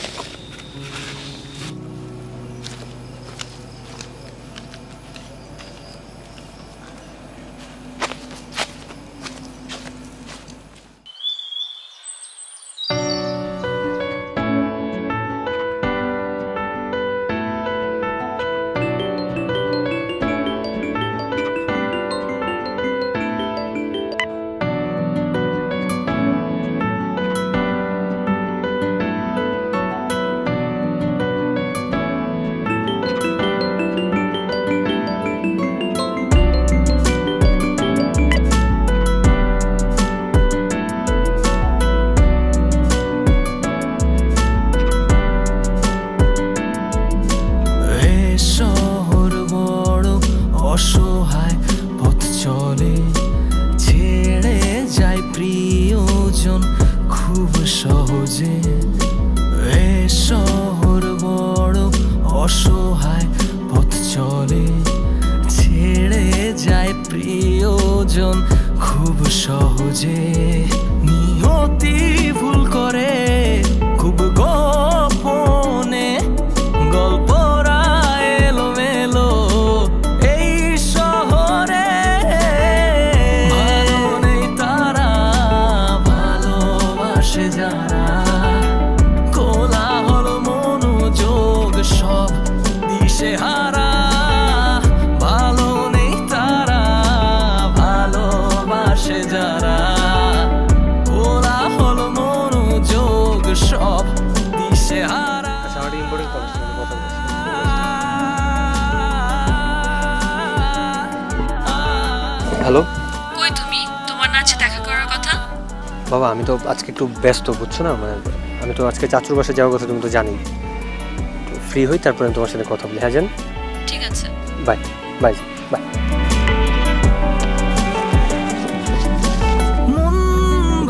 Speaker 4: এ শহর বড় অসহায়, পথ চলে ছেড়ে যায় প্রিয়জন খুব সহজে। এ শহর বড় অসহায়, পথ চলে ছেড়ে যায় প্রিয়জন খুব সহজে। নিয়তি ভুল করে খুব গোপনে, গল্পরা এলোমেলো এই শহরে। ভালো নেই তারা, ভালোবাসে যারা, কোলাহল মনোযোগ সব দিশেহারা। ভালো নেই তারা, ভালোবাসে যারা, কোলাহল মনোযোগ সব দিশেহারা।
Speaker 2: আচ্ছা, আমার ইম্পর্টেন্ট কল আসছে, আমি কথা বলছি। হ্যালো
Speaker 3: কই তুমি? তোমার না আছে দেখা করার কথা?
Speaker 2: বাবা, আমি তো আজকে একটু ব্যস্ত, বুঝছো না, মানে আমি তো আজকে চাচুর বাসায় যাওয়ার কথা, তুমি তো জানি। ফ্রি হই তারপরে আমি তোমার সাথে কথা বলি। হ্যাঁ জান,
Speaker 3: ঠিক আছে।
Speaker 2: Bye bye bye.
Speaker 4: মন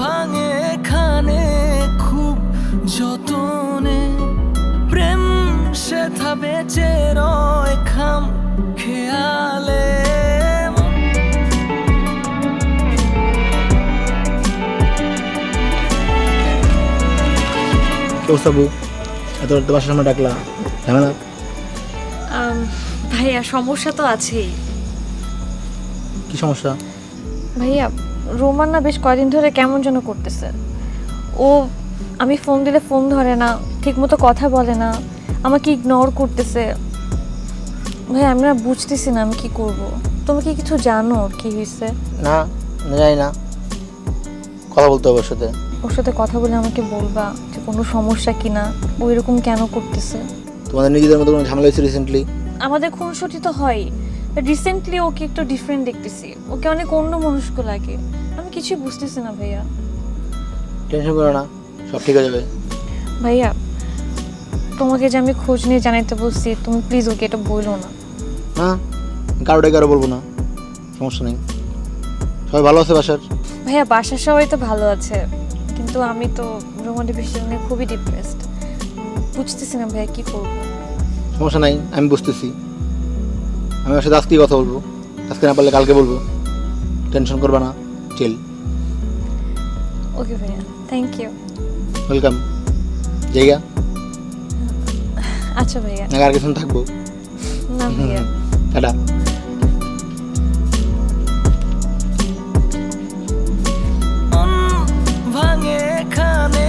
Speaker 4: ভাঙে এখানে খুব যতনে, প্রেম সেথা বেঁচে রয় খাম খেয়ালে।
Speaker 1: কেউ সাবু এত রাতে বাসার সামনে ডাকলা, ঝামেলা?
Speaker 3: ভাইয়া সমস্যা তো আছেই।
Speaker 1: কি সমস্যা?
Speaker 3: ভাইয়া রোমান না বেশ কয়দিন ধরে কেমন যেন করতেছে। ও আমি ফোন দিলে ফোন ধরে না, ঠিকমতো কথা বলে না, আমাকে ইগনোর করতেছে। ভাই আমি না বুঝতেছি না আমি কি করব। তুমি কি কিছু জানো ওর কি হয়েছে?
Speaker 1: না, জানি না, কথা বলতে হবে ওর সাথে।
Speaker 3: ওর সাথে কথা বলে আমাকে বলবা যে কোনো সমস্যা কিনা, ও এরকম কেন করতেছে।
Speaker 1: তোমাদের নিজেদের মধ্যে কোনো ঝামেলা হয়েছে রিসেন্টলি?
Speaker 3: আমাদের খুনসুটি তো হয়, রিসেন্টলি ওকে একটু ডিফারেন্ট দেখতেছি, ওকে অনেক অন্য মনস্ক লাগে। আমি কিছুই বুঝতেছি না ভাইয়া।
Speaker 1: টেনশন করো না, সব ঠিক হয়ে যাবে।
Speaker 3: ভাইয়া তোমাকে যে আমি খোঁজ নিয়ে জানাইতে বলছি, তুমি প্লিজ ওকে এটা বলো না।
Speaker 1: না, কারোটাই কারো বলবো না, সমস্যা নেই। সবাই ভালো আছে বাসার?
Speaker 3: ভাইয়া বাসার সবাই তো ভালো আছে, কিন্তু আমি তো রোমান্টিক বিষয় নিয়ে খুবই ডিপ্রেসড। বুঝতেছি না ভাইয়া কি করবো।
Speaker 1: সমস্যা নাই, আমি বুঝতেছি। আমি ওর সাথে আজকেই কথা বলবো, আজকে না পারলে কালকে বলবো। টেনশন করবে না, চিল।
Speaker 3: ওকে ভাইয়া, থ্যাংক ইউ।
Speaker 1: ওয়েলকাম। জায়গা
Speaker 3: আচ্ছা ভাইয়া।
Speaker 1: নাকি আর কিছু থাকবো?
Speaker 3: না ভাইয়া।
Speaker 1: টাটা।
Speaker 4: মন ভাঙে এখানে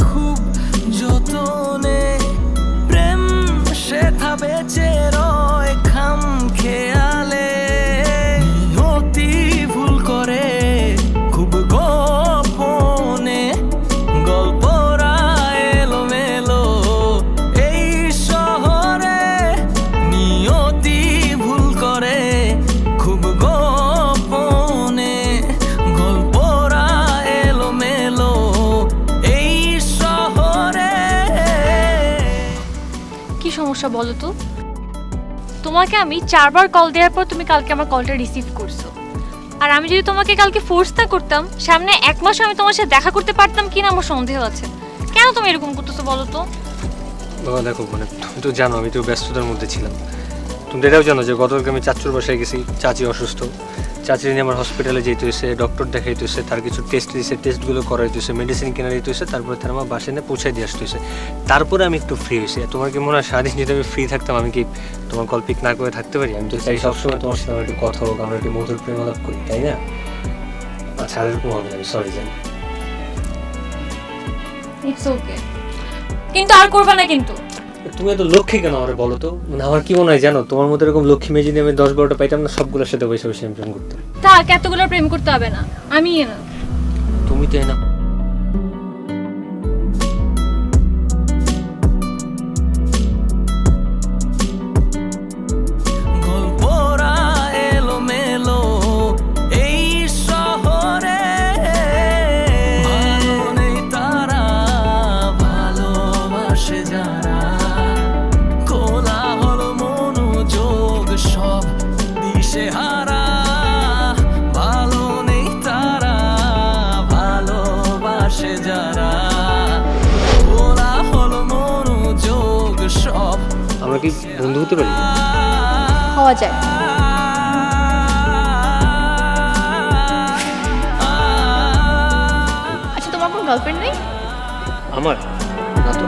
Speaker 4: খুব যতনে, প্রেম সেথা বেঁচে রয় খাম খেয়ালে। নিয়তি ভুল করে খুব গোপনে, গল্পরা এলোমেলো এই শহরে। নিয়তি ভুল করে খুব গোপনে, গল্পরা এলোমেলো এই শহরে।
Speaker 3: কি সমস্যা বলো তো? তোমাকে আমি 4বার কল দেওয়ার পর তুমি কালকে আমার কলটা রিসিভ করছো, আর আমি যদি তোমাকে কালকে ফোর্স না করতাম, সামনে 1 মাস আমি তোমার সাথে দেখা করতে পারতাম কিনা আমার সন্দেহ আছে। কেন তুমি এরকম করতেছো বলো তো?
Speaker 2: বাবা দেখো, মানে তুমি তো জানো আমি তো ব্যস্ততার মধ্যে ছিলাম। তুমি তো এটাও জানো যে গতকালকে আমি চাচুর বাসায় গেছি, চাচি অসুস্থ, চাচি নিয়ে আমার হসপিটালে যেতে হয়েছে, ডক্টর দেখাইতে হয়েছে, তার কিছু টেস্ট দিয়েছে, টেস্টগুলো করাইতে হয়েছে, মেডিসিন কিনে দিতে হয়েছে, তারপরে তার আমার বাসায় নিয়ে পৌঁছাই দিয়ে আসতে হয়েছে। তারপরে আমি একটু ফ্রি হয়েছি। তোমার কি মনে হয় সারাদিন যদি আমি ফ্রি থাকতাম আমি কি তোমার কল পিক না করে থাকতে পারি? আমি তো চাই সবসময় তোমার সাথে আমার একটু কথা হোক, আমরা একটু মধুর প্রেম আলাপ করি, তাই না? আচ্ছা, আর এরকম হবে না, আমি সরি জানি।
Speaker 3: ইটস ওকে, কিন্তু আর করবে না কিন্তু।
Speaker 2: তুমি এত লক্ষ্মী কেন আমারে বলো তো? মানে আমার কি মনে হয় জানো, তোমার মতো এরকম লক্ষ্মী মেয়ে যদি আমি 10-12টা পাইতাম না, সবগুলোর সাথে বসে বসে আমি প্রেম করতাম।
Speaker 3: থাক, এতগুলো প্রেম করতে হবে না, আমি না।
Speaker 2: তুমি তো না।
Speaker 4: গল্পরা এলোমেলো এই শহরে, ভালো নেই তারা, ভালোবাসে যারা, কোলাহল মনোযোগ সব দিশেহারা, ভালো নেই তারা, ভালোবাসে যারা, কোলাহল মনোযোগ সব।
Speaker 2: আমরা কি বন্ধু হতে পারি?
Speaker 5: হওয়া যায়। আচ্ছা, তোমার কোনো গার্লফ্রেন্ড নেই?
Speaker 2: আমার না তো।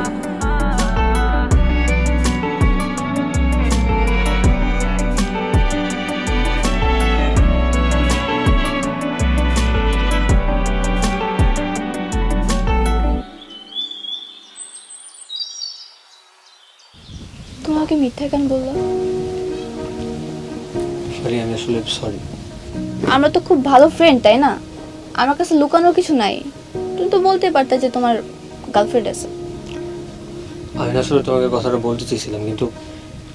Speaker 5: তোমাকে মিথ্যা কেন বললো?
Speaker 2: সরি, আমি আসলে সরি।
Speaker 5: আমরা তো খুব ভালো ফ্রেন্ড, তাই না? আমার কাছে লুকানোর কিছু নাই। তুমি তো বলতে পারতে যে তোমার গার্লফ্রেন্ড আছে।
Speaker 2: আমি আসলে তোমাকে কথাটা বলতে চেয়েছিলাম, কিন্তু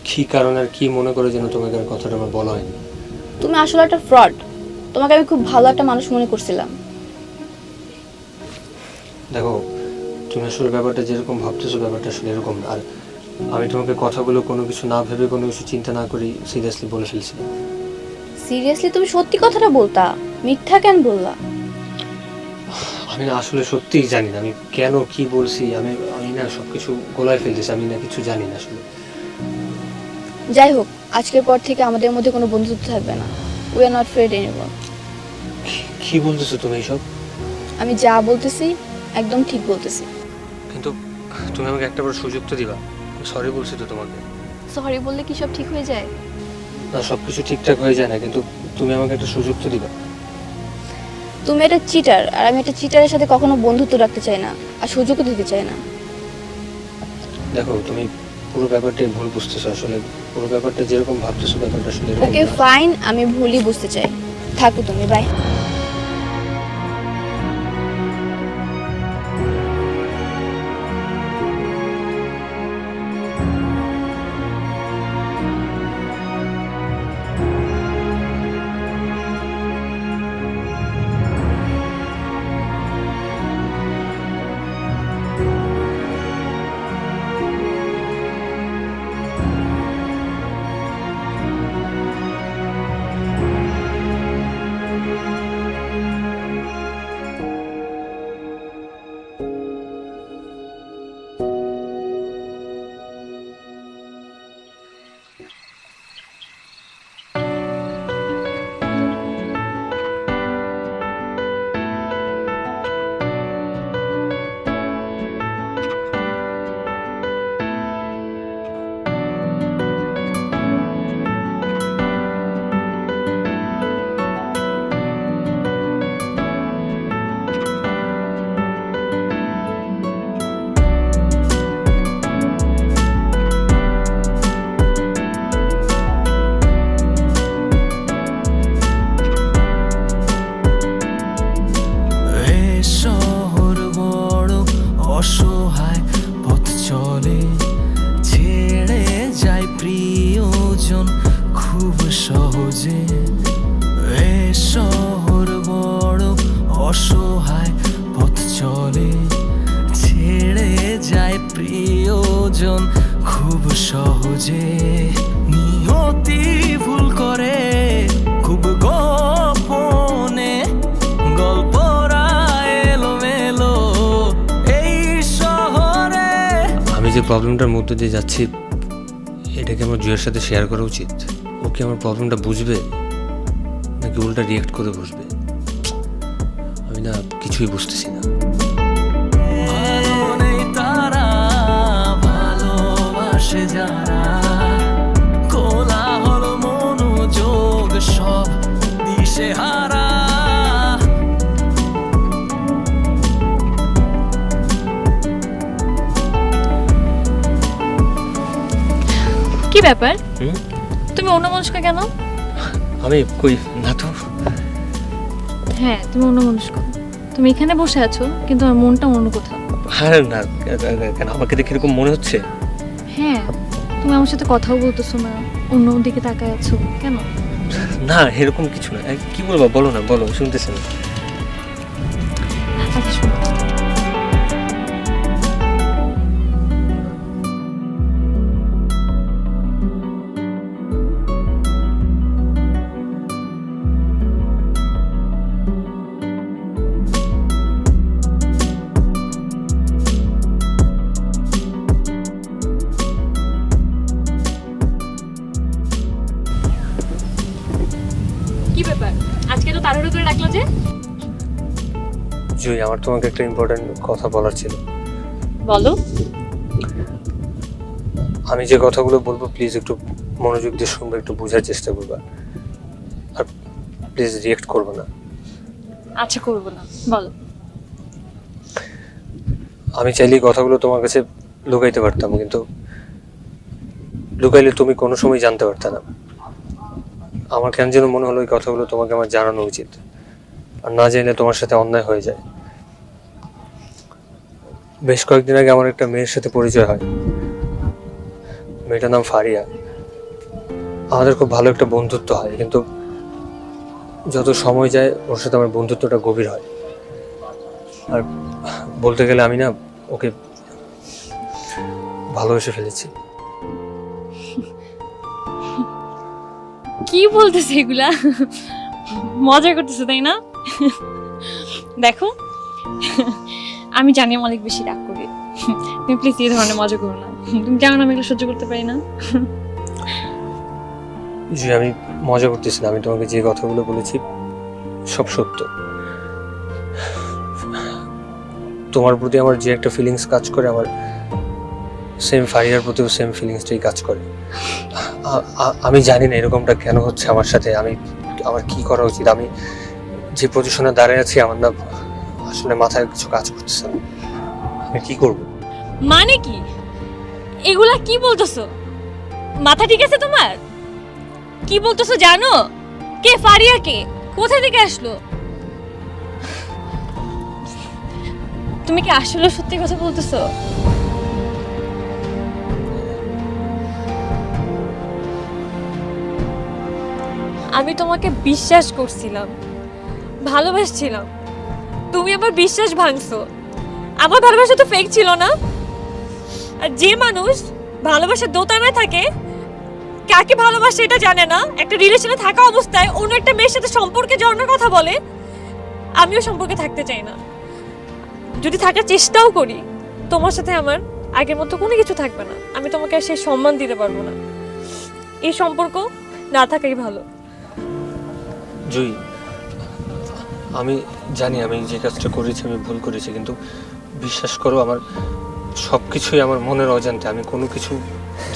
Speaker 2: কি কারণ আর কি মনে করে যেন তোমাকে আর কথাটা আমার বলা হয়নি।
Speaker 5: তুমি আসলে একটা ফ্রড। তোমাকে আমি খুব ভালো একটা মানুষ মনে করছিলাম।
Speaker 2: দেখো, তুমি আসলে ব্যাপারটা যেরকম ভাবতেছো ব্যাপারটা আসলে এরকম না। আর আমি তোমাকে কথাগুলো কোনো কিছু না ভেবে, কোনো কিছু চিন্তা না করি সিরিয়াসলি বলে ফেলছি।
Speaker 5: সিরিয়াসলি তুমি সত্যি কথাটা বলতা, মিথ্যা কেন বললা?
Speaker 2: আমি না আসলে সত্যিই জানি না আমি কেন কি বলছি। আমি না সবকিছু গোলায় ফেলতেছি, আমি না কিছু জানি না আসলে।
Speaker 5: যাই হোক, আজকের পর থেকে আমাদের মধ্যে কোনো বন্ধুত্ব থাকবে না। We are not friend anymore.
Speaker 2: কি বলতেছো তুমি এইসব?
Speaker 5: আমি যা বলতেছি একদম ঠিক বলতেছি।
Speaker 2: কিন্তু তুমি আমাকে একটাবার সুযোগ তো দিবা। সরি বলছি তো তোমাকে।
Speaker 5: সরি বললে কি সব ঠিক হয়ে যায়?
Speaker 2: না, সবকিছু ঠিকঠাক হয়ে যায় না, কিন্তু তুমি আমাকে একটা সুযোগ তো দিবা।
Speaker 5: তুমি একটা চিটার, আর আমি একটা চিটারের সাথে কখনো বন্ধুত্ব রাখতে চাই না, আর সুযোগও দিতে চাই না।
Speaker 2: দেখো, তুমি পুরো ব্যাপারটাই ভুল বুঝতেছো। আসলে পুরো ব্যাপারটা যেরকম ভাবতেছো ব্যাপারটা আসলে এরকম
Speaker 5: ওকে
Speaker 2: না।
Speaker 5: ফাইন, আমি ভুলই বুঝতে চাই। থাকো তুমি, বাই।
Speaker 4: অসহায় পথ চলে, ছেড়ে যায় প্রিয়জন খুব সহজে। এ শহর বড় অসহায় পথ চলে, ছেড়ে যায় প্রিয়জন খুব সহজে। নিয়তি ভুল করে খুব গোপন
Speaker 2: যে প্রবলেমটার মধ্যে দিয়ে যাচ্ছি এটা কি আমার জুয়ের সাথে শেয়ার করা উচিত? ও কি আমার প্রবলেমটা বুঝবে নাকি উল্টা রিয়েক্ট করে বসবে? আমি না কিছুই বুঝতেছি না।
Speaker 4: ভালো নেই তারা, ভালোবাসে যারা, কোলাহল মনোযোগ সব দিশেহারা।
Speaker 3: কি ব্যাপার,
Speaker 2: হুম?
Speaker 3: তুমি অন্যমনস্ক কেন?
Speaker 2: আমি কই না তো।
Speaker 3: হ্যাঁ তুমি অন্যমনস্ক, তুমি এখানে বসে আছো কিন্তু আমার মনটা অন্য কোথাও।
Speaker 2: আরে না, কেন আমাকে দেখে এরকম মনে হচ্ছে?
Speaker 3: হ্যাঁ তুমি আমার সাথে কথাও বলতেছো না, অন্য দিকে তাকায় আছো কেন?
Speaker 2: না এরকম কিছু না। কি বলবো বলো না, বলো, শুনতেছি না।
Speaker 3: আচ্ছা শোনো। কি ব্যাপার, আজকে তো তাড়াহুড়ো করে রাখলো যে?
Speaker 2: জুই, আমার তোমাকে একটা ইম্পর্টেন্ট কথা বলার ছিল।
Speaker 3: বলো।
Speaker 2: আমি যে কথাগুলো বলবো প্লিজ একটু মনোযোগ দিয়ে শুনবে, একটু বোঝার চেষ্টা করবা, আর প্লিজ রিয়েক্ট করবে না।
Speaker 3: আচ্ছা করবো না, বলো।
Speaker 2: আমি চাইলে এই কথাগুলো তোমার কাছে লুকাইতে পারতাম, কিন্তু লুকাইলে তুমি কোনো সময় জানতে পারতে না। আমার কেন যেন মনে হলো এই কথাগুলো তোমাকে আমার জানানো উচিত, আর না জানলে তোমার সাথে অন্যায় হয়ে যায়। বেশ কয়েকদিন আগে আমার একটা মেয়ের সাথে পরিচয় হয়। মেয়েটার নাম ফারিয়া। আমাদের খুব ভালো একটা বন্ধুত্ব হয়, কিন্তু যত সময় যায় ওর সাথে আমার বন্ধুত্বটা গভীর হয়। আর বলতে গেলে আমি না ওকে ভালোবেসে ফেলেছি।
Speaker 3: কি বলতেছে এগুলা? মজা করতেছে তাই না? দেখো আমি জানি আমি অনেক বেশি রাগ করি, তুমি প্লিজ এই ধরনের মজা করো না। তুমি জানো না আমি এগুলো সহ্য করতে পারি না।
Speaker 2: জি, আমি মজা করতেছি না। আমি তোমাকে যে কথাগুলো বলেছি সব সত্য। তোমার প্রতি আমার যে একটা ফিলিংস কাজ করে, আমার সেম ফারিয়ার প্রতিও সেম ফিলিংসটাই কাজ করে। আমি জানি না এরকমটা কেন হচ্ছে আমার সাথে। আমার কি করা উচিত? আমি যে পজিশনে দাঁড়িয়ে আছি আমার না আসলে মাথায় কিছু কাজ করতেছে না। আমি কি করব?
Speaker 3: মানে কি এগুলা কি বলতেছো? মাথা ঠিক আছে তোমার? কি বলতেছো জানো? কে ফারিয়া? কে কোথা থেকে আসলো? তুমি কি আসলে সত্যি কথা বলতেছো? আমি তোমাকে বিশ্বাস করছিলাম, ভালোবাসছিলাম, তুমি আমার বিশ্বাস ভাঙছো। আমার ভালোবাসা তো ফেক ছিল না। আর যে মানুষ ভালোবাসার দোতানায় থাকে, কাকে ভালোবাসে এটা জানে না, একটা রিলেশনে থাকা অবস্থায় অন্য একটা মেয়ের সাথে সম্পর্কে জড়ানোর কথা বলে, আমিও সম্পর্কে থাকতে চাই না। যদি থাকার চেষ্টাও করি, তোমার সাথে আমার আগের মতো কোনো কিছু থাকবে না। আমি তোমাকে আর সেই সম্মান দিতে পারবো না। এই সম্পর্ক না থাকাই ভালো।
Speaker 2: জুই, আমি জানি আমি যে কাজটা করেছি আমি ভুল করেছি, কিন্তু বিশ্বাস করো আমার সব কিছুই আমার মনের অজান্তে। আমি কোনো কিছু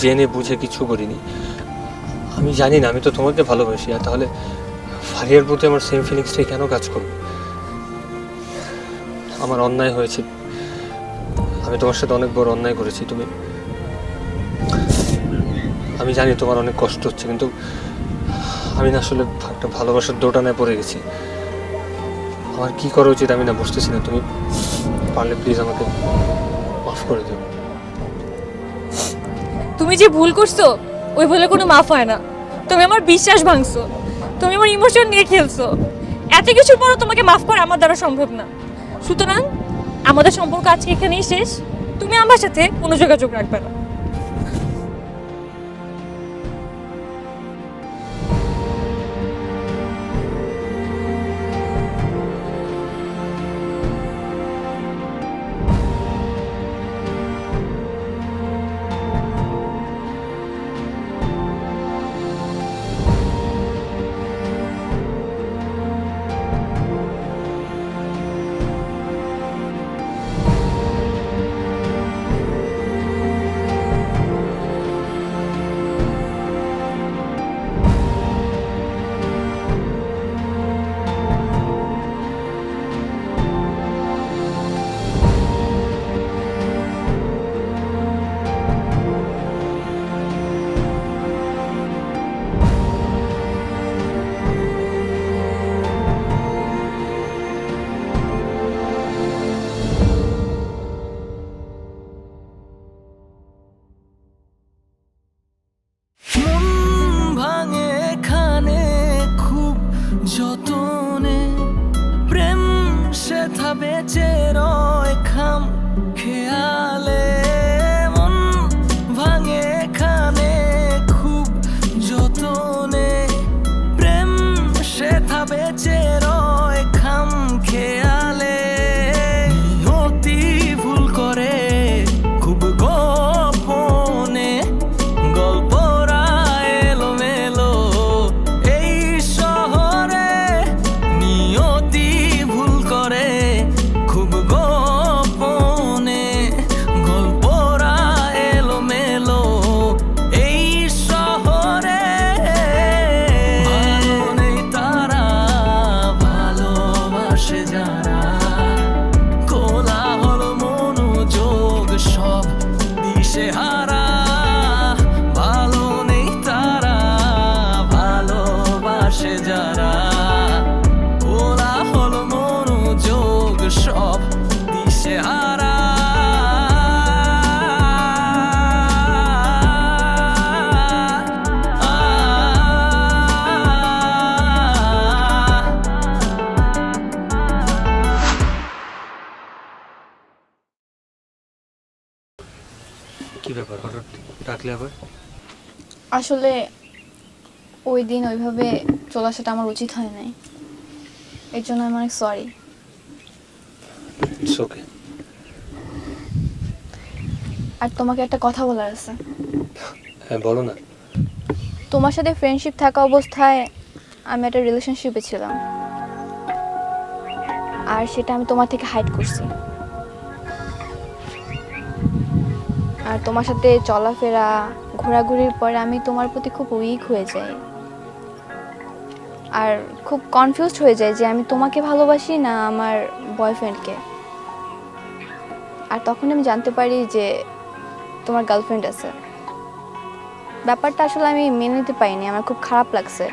Speaker 2: জেনে বুঝে কিছু করিনি। আমি জানি না, আমি তো তোমাকে ভালোবাসি, আর তাহলে ফারিয়ার প্রতি আমার সেম ফিলিংসটাই কেন কাজ করবে? আমার অন্যায় হয়েছে, আমি তোমার সাথে অনেক বড় অন্যায় করেছি। আমি জানি তোমার অনেক কষ্ট হচ্ছে, কিন্তু আমি না আসলে একটা ভালোবাসার দোটানায় পড়ে গেছি। আমার কি করা উচিত আমি না বুঝতেছি না। তুমি পারলে প্লিজ আমাকে মাফ করে দিও।
Speaker 3: তুমি যে ভুল করছো ওই ভুলে কোনো মাফ হয় না। তুমি আমার বিশ্বাস ভাঙছো, তুমি আমার ইমোশন নিয়ে খেলছো। এত কিছুর পরও তোমাকে মাফ করা আমার দ্বারা সম্ভব না। সুতরাং আমাদের সম্পর্ক আজকে এখানেই শেষ। তুমি আমার সাথে কোনো যোগাযোগ রাখবে না।
Speaker 4: বেঁচে রয় খাম খেয়ালে মন ভাঙে এখানে খুব যতনে প্রেম সেথা বেঁচে রয় খাম খেয়ালে নিয়তি ভুল করে খুব গোপনে গল্পরা এলোমেলো এই শহরে নিয়তি ভুল করে খুব গোপনে গল্পরা এলোমেলো এই শহরে ভালো নেই তারা ভালোবাসে যারা কোলাহল মনোযোগ সব দিশেহারা ভালো নেই তারা ভালোবাসে যারা কোলাহল মনোযোগ সব দিশেহারা
Speaker 2: কি ব্যাপার হঠাৎ ডাকলে আবার?
Speaker 5: আসলে ওই দিন ওইভাবে চলে আসাটা আমার উচিত হয় নাই, এর জন্য আমি অনেক সরি।
Speaker 2: It's okay.
Speaker 5: আর তোমাকে একটা কথা বলার আছে।
Speaker 2: হ্যাঁ বলো না।
Speaker 5: তোমার সাথে ফ্রেন্ডশিপ থাকা অবস্থায় আমি একটা রিলেশনশিপে ছিলাম, আর সেটা আমি তোমার থেকে হাইড করছি। আর তোমার সাথে চলাফেরা ঘোরাঘুরির পরে আমি তোমার প্রতি খুব উইক হয়ে যাই, আর খুব কনফিউজড হয়ে যায় যে আমি তোমাকে ভালোবাসি না আমার বয়ফ্রেন্ডকে। আর তখন আমি জানতে পারি যে তোমার গার্লফ্রেন্ড আছে। ব্যাপারটা আসলে আমি মেনে নিতে পারিনি, আমার খুব খারাপ লাগছে,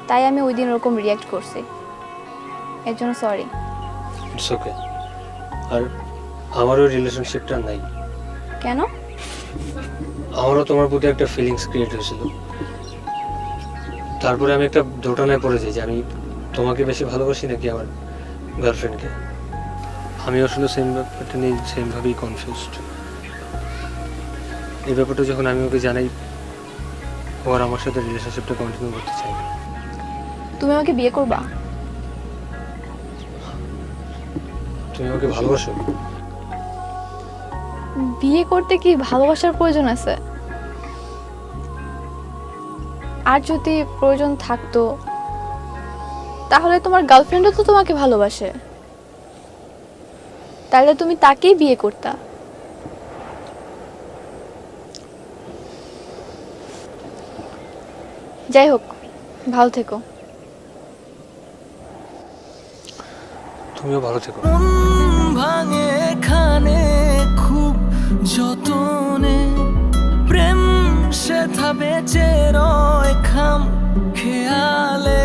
Speaker 5: তাই আমি ওই দিন ওরকম রিয়্যাক্ট করছি, এর জন্য সরি।
Speaker 2: It's okay. আর আমারও রিলেশনশিপটা নাই।
Speaker 5: কেন?
Speaker 2: আমারও তোমার প্রতি একটা ফিলিংস ক্রিয়েট হয়েছিল, তারপরে আমি একটা দোটানায় পড়ে যাই যে আমি তোমাকে বেশি ভালোবাসি নাকি আমার গার্লফ্রেন্ডকে। আমি আসলে সেম ব্যাপারটা নিয়ে সেমভাবেই কনফিউজড। এই ব্যাপারটা যখন আমি ওকে জানাই, ও আর আমার সাথে রিলেশনশিপটা কন্টিনিউ করতে চাই না।
Speaker 5: তুমি আমাকে বিয়ে করবা?
Speaker 2: তুমি আমাকে ভালোবাসো?
Speaker 5: বিয়ে করতে কি ভালোবাসার প্রয়োজন আছে? আর যদি প্রয়োজন থাকতো তাহলে তোমার গার্লফ্রেন্ডও তো তোমাকে ভালোবাসে, তাহলে তুমি তাকেই বিয়ে করতা। যাই হোক, ভালো থেকো।
Speaker 2: তুমিও ভালো থেকো।
Speaker 4: মন ভাঙে এখানে খুব যতনে প্রেম সেথা বেঁচে রয় খাম খেয়ালে